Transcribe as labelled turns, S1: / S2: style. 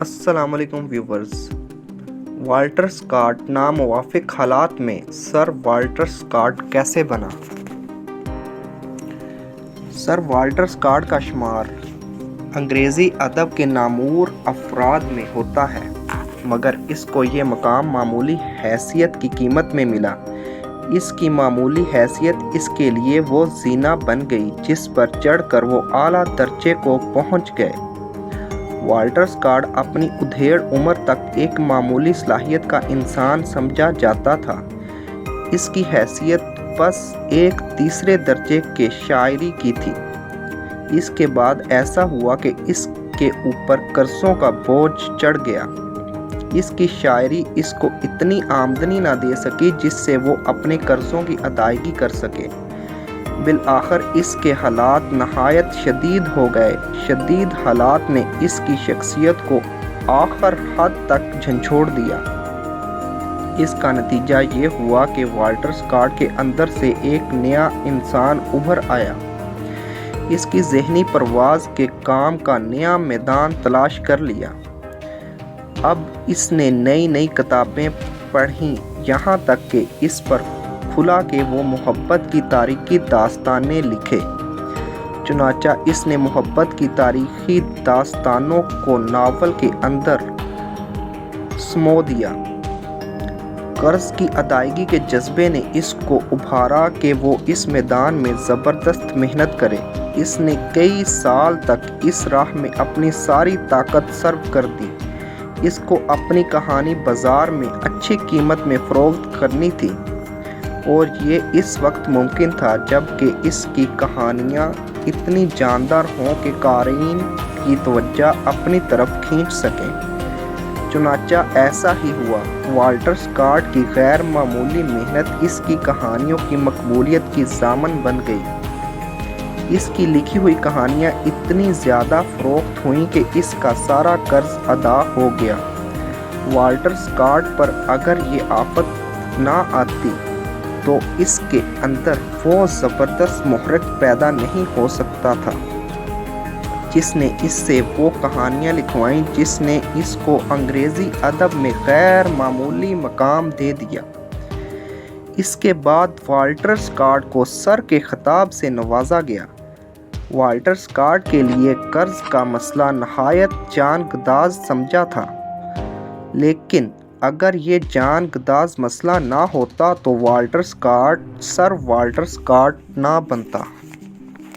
S1: السلام علیکم viewers. Walter Scott ناموافق حالات میں سر والٹر اسکاٹ کیسے بنا؟ سر والٹر اسکاٹ کا شمار انگریزی ادب کے نامور افراد میں ہوتا ہے، مگر اس کو یہ مقام معمولی حیثیت کی قیمت میں ملا۔ اس کی معمولی حیثیت اس کے لیے وہ زینہ بن گئی جس پر چڑھ کر وہ اعلیٰ درجے کو پہنچ گئے۔ والٹر اسکاٹ اپنی ادھیڑ عمر تک ایک معمولی صلاحیت کا انسان سمجھا جاتا تھا۔ اس کی حیثیت بس ایک تیسرے درجے کے شاعری کی تھی۔ اس کے بعد ایسا ہوا کہ اس کے اوپر قرضوں کا بوجھ چڑھ گیا۔ اس کی شاعری اس کو اتنی آمدنی نہ دے سکی جس سے وہ اپنے قرضوں کی ادائیگی کر سکے۔ بالآخر اس کے حالات نہایت شدید ہو گئے۔ شدید حالات نے اس کی شخصیت کو آخر حد تک جھنجھوڑ دیا۔ اس کا نتیجہ یہ ہوا کہ والٹر اسکاٹ کے اندر سے ایک نیا انسان ابھر آیا۔ اس کی ذہنی پرواز کے کام کا نیا میدان تلاش کر لیا۔ اب اس نے نئی کتابیں پڑھیں، یہاں تک کہ اس پر کھلا کہ وہ محبت کی تاریخی داستانیں لکھے۔ چنانچہ اس نے محبت کی تاریخی داستانوں کو ناول کے اندر سمو دیا۔ قرض کی ادائیگی کے جذبے نے اس کو ابھارا کہ وہ اس میدان میں زبردست محنت کرے۔ اس نے کئی سال تک اس راہ میں اپنی ساری طاقت صرف کر دی۔ اس کو اپنی کہانی بازار میں اچھی قیمت میں فروخت کرنی تھی، اور یہ اس وقت ممکن تھا جب کہ اس کی کہانیاں اتنی جاندار ہوں کہ قارئین کی توجہ اپنی طرف کھینچ سکیں۔ چنانچہ ایسا ہی ہوا۔ والٹر اسکاٹ کی غیر معمولی محنت اس کی کہانیوں کی مقبولیت کی ضامن بن گئی۔ اس کی لکھی ہوئی کہانیاں اتنی زیادہ فروخت ہوئیں کہ اس کا سارا قرض ادا ہو گیا۔ والٹر اسکاٹ پر اگر یہ آفت نہ آتی تو اس کے اندر وہ زبردست محرک پیدا نہیں ہو سکتا تھا جس نے اس سے وہ کہانیاں لکھوائیں جس نے اس کو انگریزی ادب میں غیر معمولی مقام دے دیا۔ اس کے بعد والٹر اسکاٹ کو سر کے خطاب سے نوازا گیا۔ والٹر اسکاٹ کے لیے قرض کا مسئلہ نہایت جان گداز سمجھا تھا، لیکن اگر یہ جان گداز مسئلہ نہ ہوتا تو سر والٹر اسکاٹ نہ بنتا۔